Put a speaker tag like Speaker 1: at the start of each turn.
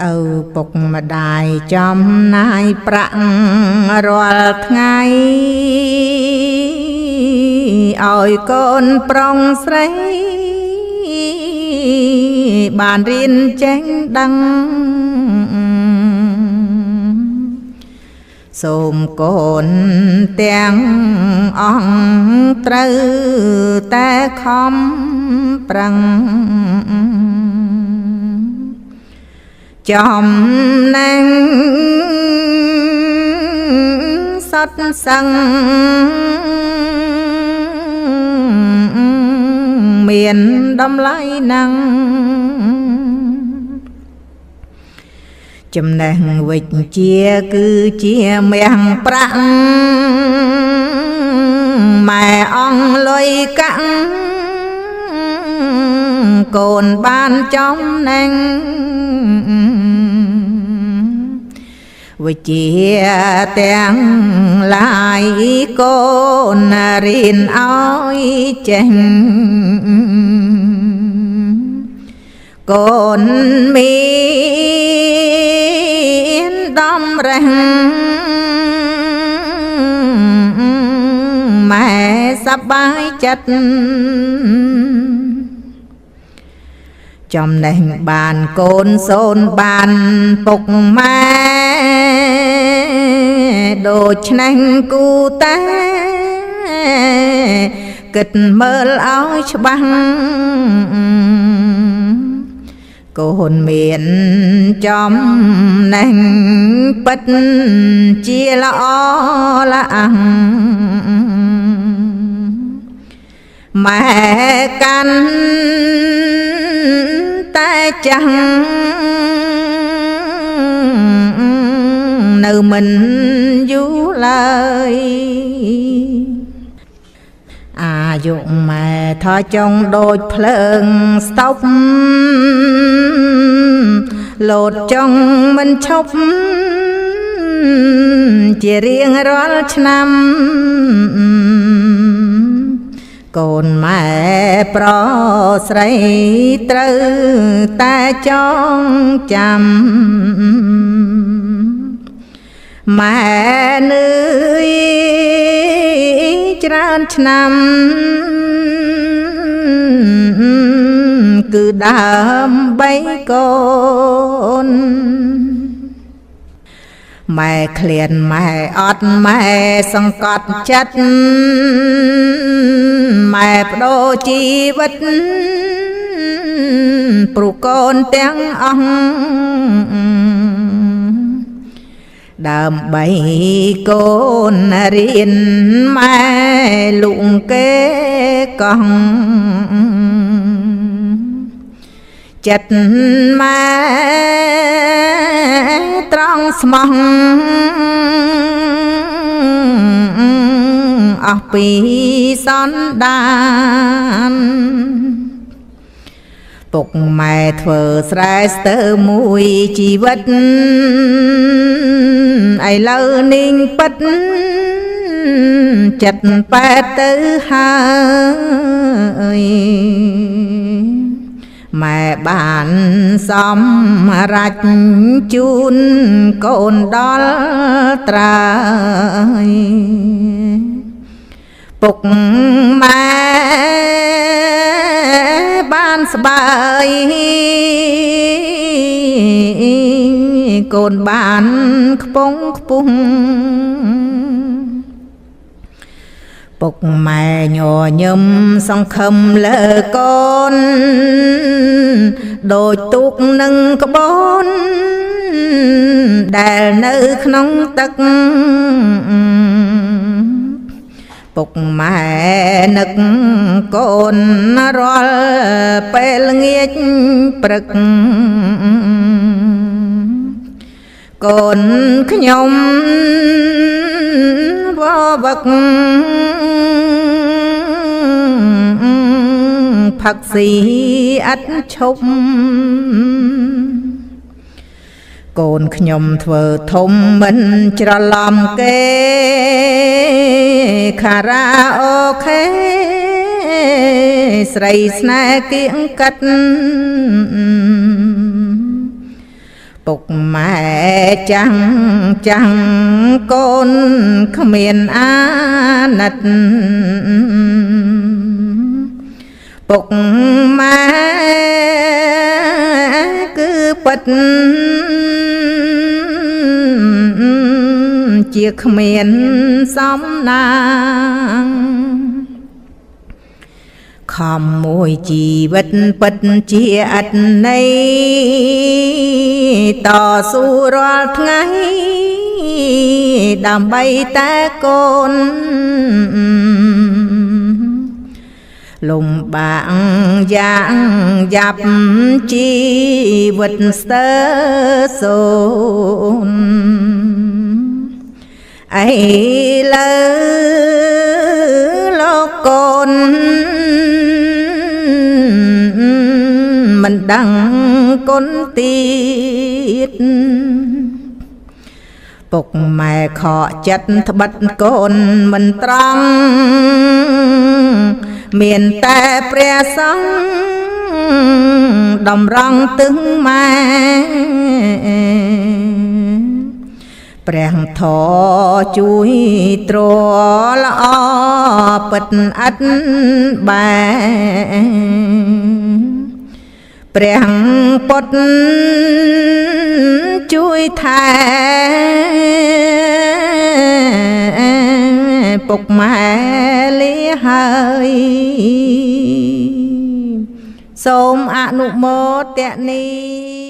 Speaker 1: ឪពុកម្ដាយចំណាយប្រាក់រាល់ថ្ងៃឲ្យកូនប្រុងស្រីបានរៀនចេះដឹងសូមកូនទាំងអង្គត្រូវតែខំប្រឹងចំណេញសត្វសឹងមានតម្លៃណាស់ចំណេះវិជ្ជាគឺជាមាំងប្រាក់ម៉ែអងលុយកាក់កូនបានចំណេញវិជ្ជាទាំងឡាយកូនរៀនឲ្យចេះកូនមានតម្រេះម៉ែសប្បាយចិត្តចំណេះបានកូនសូនបានពុកម៉ែដូច្នេះគូតែគិតមើលឲ្យច្បាស់កូនមានចំណេះពិតជាល្អល្អម៉ែកាន់តែចាំងនៅមិនយូរឡើយអាយុម៉ែថយចុងដូចភ្លើងស្តុបលោតចុងមិនឈប់ជារៀងរាល់ឆ្នាំកូនម៉ែប្រស្រីត្រូវតែចងចាំម៉ែនឿយច្រើនឆ្នាំគឺដើម្បីកូនម៉ែឃ្លានម៉ែអត់ម៉ែសង្កត់ចិត្តម៉ែបដូរជីវិតព្រោះកូនទាំងអង្គដើម្បីកូនរៀនម៉ែលុងគេកោះចិត្តម៉ែត្រង់ស្មោះអស់ពីសន្តានពុកម៉ែធ្វើស្រែស្ទើរមួយជីវិតឥឡូវនេះពិតចិត្តប៉ែតទៅហើយម៉ែបានសម្រេចជូនកូនដល់ត្រើយពុកម៉ែបានស្បើយកូនបានខ្ពង់ខ្ពស់ពុកម៉ែញញឹមសង្ឃឹមលើកូនដូចទូកនឹងក្បូនដែលនៅក្នុងទឹកពុកម៉ែនឹកកូនរាល់ពេលល្ងាចព្រឹកកូនខ្ញុំវវឹកផឹកស៊ីឥតឈប់កូនខ្ញុំធ្វើធំមិនច្រឡំគេខារ៉ាអូខេស្រីស្នេហ៍គៀងកាត់ ពុកម៉ែចាំងចាំងកូនគ្មានអាណិតពុកម៉ែគឺពិតជាគ្មានសំណាងខំមួយជីវិតពិតជាអត្តន័យតស៊ូរាល់ថ្ងៃដើម្បីតែកូនលំបាកយ៉ាងយ៉ាប់ជីវិតស្ទើរសូនអីលើលោកកូនមិនដឹងគុណទៀតពុកម៉ែខកចិត្តត្បិតកូនមិនត្រង់មានតែព្រះសង្ឃតម្រង់ទឹងម៉ែព្រះធម៌ជួយទ្រល្អពិតអត់បែព្រះពុទ្ធជួយថែពុកម៉ែលាហើយសូមអនុមោទនា